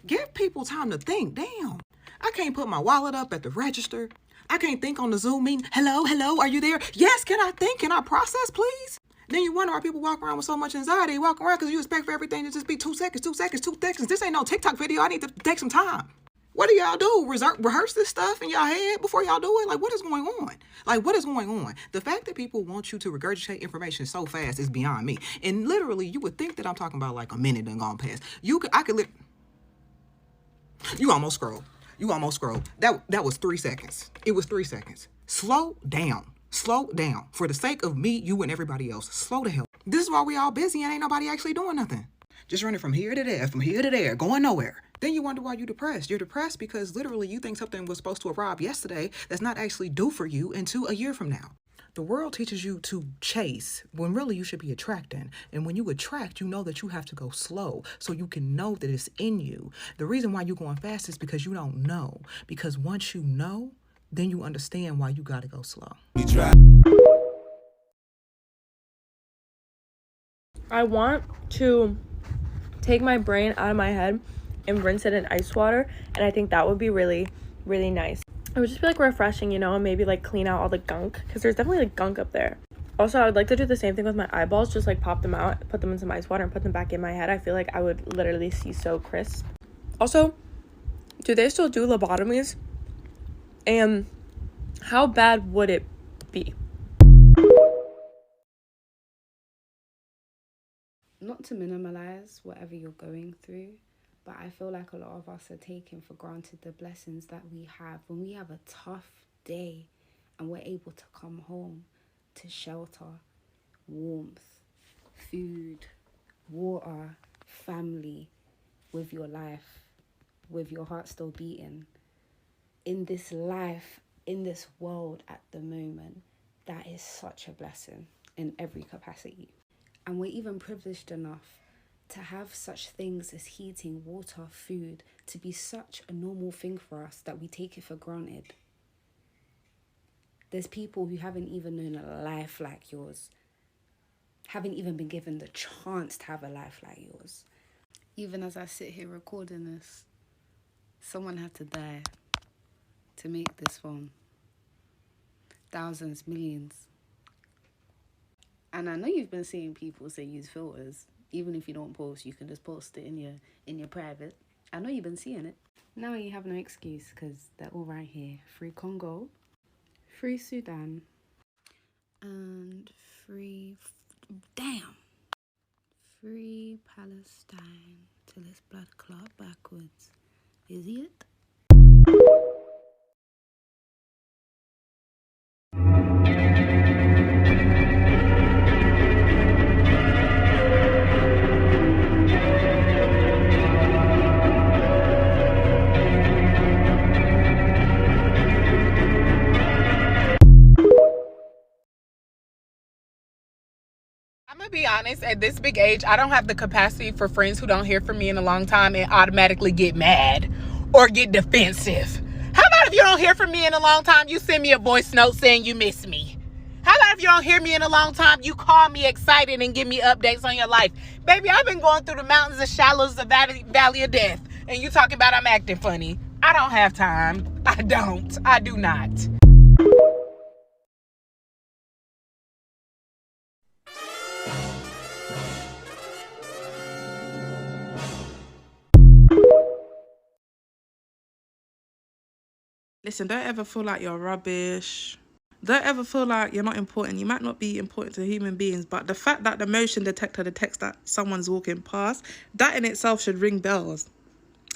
Give people time to think. Damn. I can't put my wallet up at the register. I can't think on the Zoom meeting. Hello, are you there? Yes, can I think? Can I process, please? Then you wonder why people walk around with so much anxiety, walk around because you expect for everything to just be 2 seconds, 2 seconds, 2 seconds. This ain't no TikTok video. I need to take some time. What do y'all do? Rehearse this stuff in y'all head before y'all do it? Like, what is going on? Like, what is going on? The fact that people want you to regurgitate information so fast is beyond me. And literally, you would think that I'm talking about like a minute done gone past. You almost scrolled. That was 3 seconds. It was 3 seconds. Slow down. Slow down. For the sake of me, you, and everybody else. Slow the hell. This is why we all busy and ain't nobody actually doing nothing. Just running from here to there, going nowhere. Then you wonder why you're depressed. You're depressed because literally you think something was supposed to arrive yesterday that's not actually due for you until a year from now. The world teaches you to chase when really you should be attracting. And when you attract, you know that you have to go slow so you can know that it's in you. The reason why you're going fast is because you don't know. Because once you know, then you understand why you got to go slow. I want to take my brain out of my head and rinse it in ice water, and I think that would be really, really nice. It would just be like refreshing, you know, and maybe like clean out all the gunk, because there's definitely like gunk up there. Also, I would like to do the same thing with my eyeballs, just like pop them out, put them in some ice water, and put them back in my head. I feel like I would literally see so crisp. Also, do they still do lobotomies? And how bad would it be? Not to minimize whatever you're going through, but I feel like a lot of us are taking for granted the blessings that we have when we have a tough day and we're able to come home to shelter, warmth, food, water, family, with your life, with your heart still beating. In this life, in this world at the moment, that is such a blessing in every capacity. And we're even privileged enough to have such things as heating, water, food, to be such a normal thing for us that we take it for granted. There's people who haven't even known a life like yours, haven't even been given the chance to have a life like yours. Even as I sit here recording this, someone had to die to make this phone. Thousands, millions. And I know you've been seeing people say use filters. Even if you don't post, you can just post it in your private. I know you've been seeing it. Now you have no excuse because they're all right here. Free Congo, free Sudan, and free Palestine till it's blood clot backwards. Idiot. I'm gonna be honest, at this big age, I don't have the capacity for friends who don't hear from me in a long time and automatically get mad or get defensive. How about if you don't hear from me in a long time, you send me a voice note saying you miss me? How about if you don't hear me in a long time, you call me excited and give me updates on your life? Baby, I've been going through the mountains and shallows of Valley of Death, and you talking about I'm acting funny. I don't have time. I do not. Listen, don't ever feel like you're rubbish. Don't ever feel like you're not important. You might not be important to human beings, but the fact that the motion detector detects that someone's walking past, that in itself should ring bells.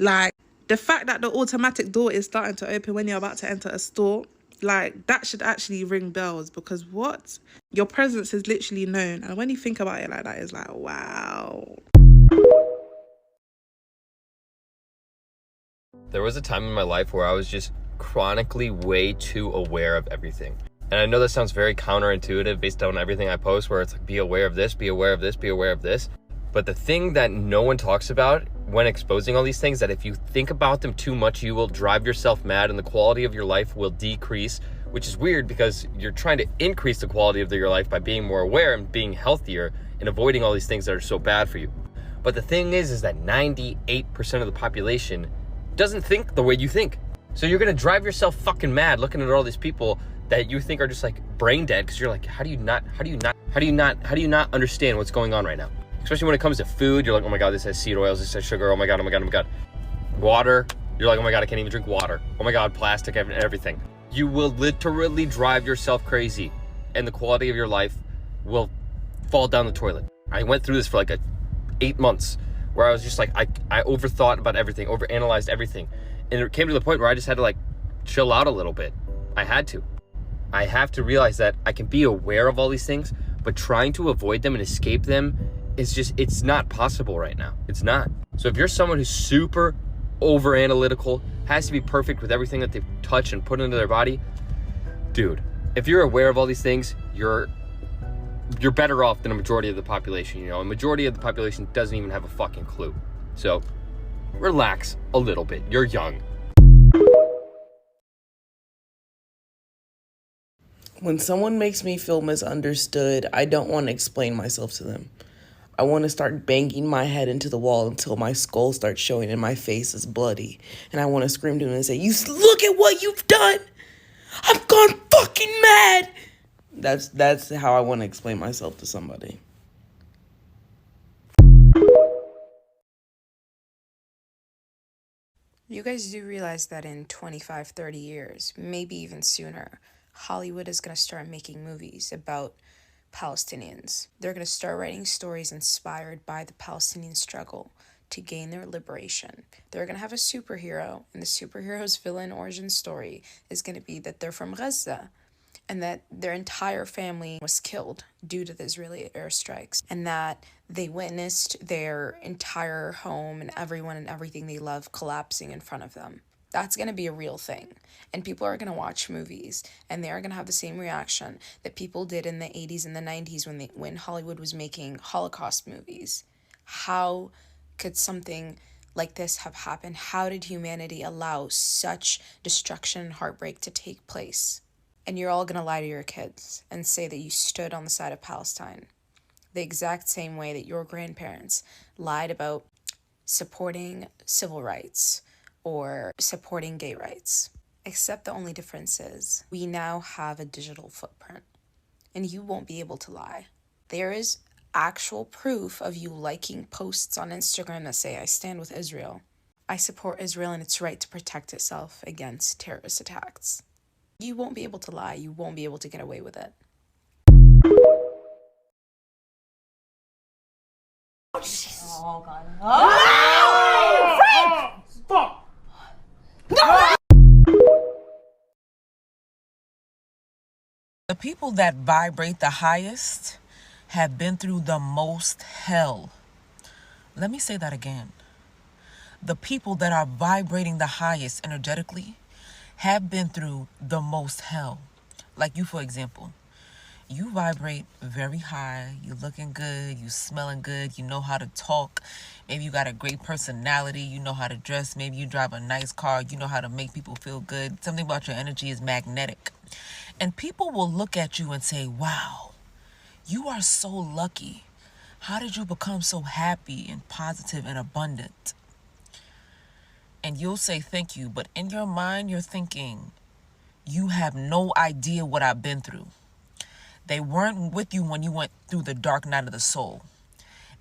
Like, the fact that the automatic door is starting to open when you're about to enter a store, like, that should actually ring bells, because what? Your presence is literally known. And when you think about it like that, it's like, wow. There was a time in my life where I was just chronically way too aware of everything. And I know that sounds very counterintuitive based on everything I post, where it's like, be aware of this, be aware of this, be aware of this. But the thing that no one talks about when exposing all these things, that if you think about them too much, you will drive yourself mad and the quality of your life will decrease, which is weird because you're trying to increase the quality of your life by being more aware and being healthier and avoiding all these things that are so bad for you. But the thing is that 98% of the population doesn't think the way you think. So you're gonna drive yourself fucking mad looking at all these people that you think are just like brain dead, because you're like, how do you not understand what's going on right now? Especially when it comes to food, you're like, oh my God, this has seed oils, this has sugar, oh my God, oh my God, oh my God. Water, you're like, oh my God, I can't even drink water. Oh my God, plastic, everything. You will literally drive yourself crazy, and the quality of your life will fall down the toilet. I went through this for like 8 months where I was just like, I overthought about everything, overanalyzed everything. And it came to the point where I just had to like chill out a little bit. I have to realize that I can be aware of all these things, but trying to avoid them and escape them is just, it's not possible right now. It's not. So if you're someone who's super over analytical, has to be perfect with everything that they touch and put into their body, dude, if you're aware of all these things, you're better off than a majority of the population. You know, a majority of the population doesn't even have a fucking clue. So relax a little bit. You're young. When someone makes me feel misunderstood, I don't want to explain myself to them. I want to start banging my head into the wall until my skull starts showing and my face is bloody. And I want to scream to them and say, "You look at what you've done! I've gone fucking mad!" That's how I want to explain myself to somebody. You guys do realize that in 25, 30 years, maybe even sooner, Hollywood is going to start making movies about Palestinians. They're going to start writing stories inspired by the Palestinian struggle to gain their liberation. They're going to have a superhero, and the superhero's villain origin story is going to be that they're from Gaza and that their entire family was killed due to the Israeli airstrikes, and that they witnessed their entire home and everyone and everything they love collapsing in front of them. That's going to be a real thing. And people are going to watch movies, and they are going to have the same reaction that people did in the 80s and the 90s when Hollywood was making Holocaust movies. How could something like this have happened? How did humanity allow such destruction and heartbreak to take place? And you're all going to lie to your kids and say that you stood on the side of Palestine, the exact same way that your grandparents lied about supporting civil rights or supporting gay rights. Except the only difference is we now have a digital footprint, and you won't be able to lie. There is actual proof of you liking posts on Instagram that say, "I stand with Israel. I support Israel and its right to protect itself against terrorist attacks." You won't be able to lie. You won't be able to get away with it. Oh, God. Oh! Fuck! The people that vibrate the highest have been through the most hell. Let me say that again. The people that are vibrating the highest energetically have been through the most hell. Like you, for example. You vibrate very high, you looking good, you smelling good, you know how to talk, maybe you got a great personality, you know how to dress, maybe you drive a nice car, you know how to make people feel good. Something about your energy is magnetic. And people will look at you and say, "Wow, you are so lucky. How did you become so happy and positive and abundant?" And you'll say thank you, but in your mind you're thinking, you have no idea what I've been through. They weren't with you when you went through the dark night of the soul.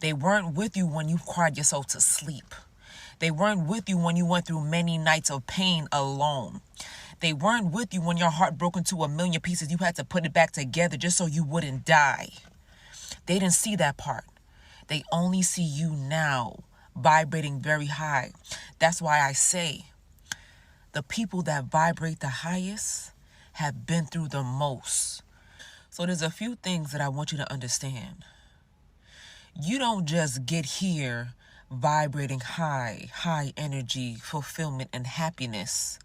They weren't with you when you cried yourself to sleep. They weren't with you when you went through many nights of pain alone. They weren't with you when your heart broke into a million pieces. You had to put it back together just so you wouldn't die. They didn't see that part. They only see you now, vibrating very high. That's why I say the people that vibrate the highest have been through the most. So there's a few things that I want you to understand. You don't just get here vibrating high energy, fulfillment, and happiness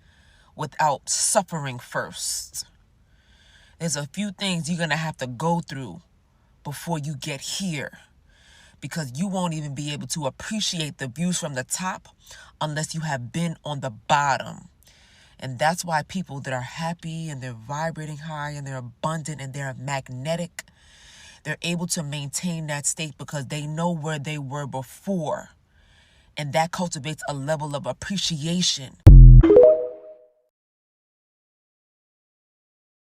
without suffering first. There's a few things you're going to have to go through before you get here, because you won't even be able to appreciate the views from the top unless you have been on the bottom. And that's why people that are happy and they're vibrating high and they're abundant and they're magnetic, They're able to maintain that state because they know where they were before. And that cultivates a level of appreciation.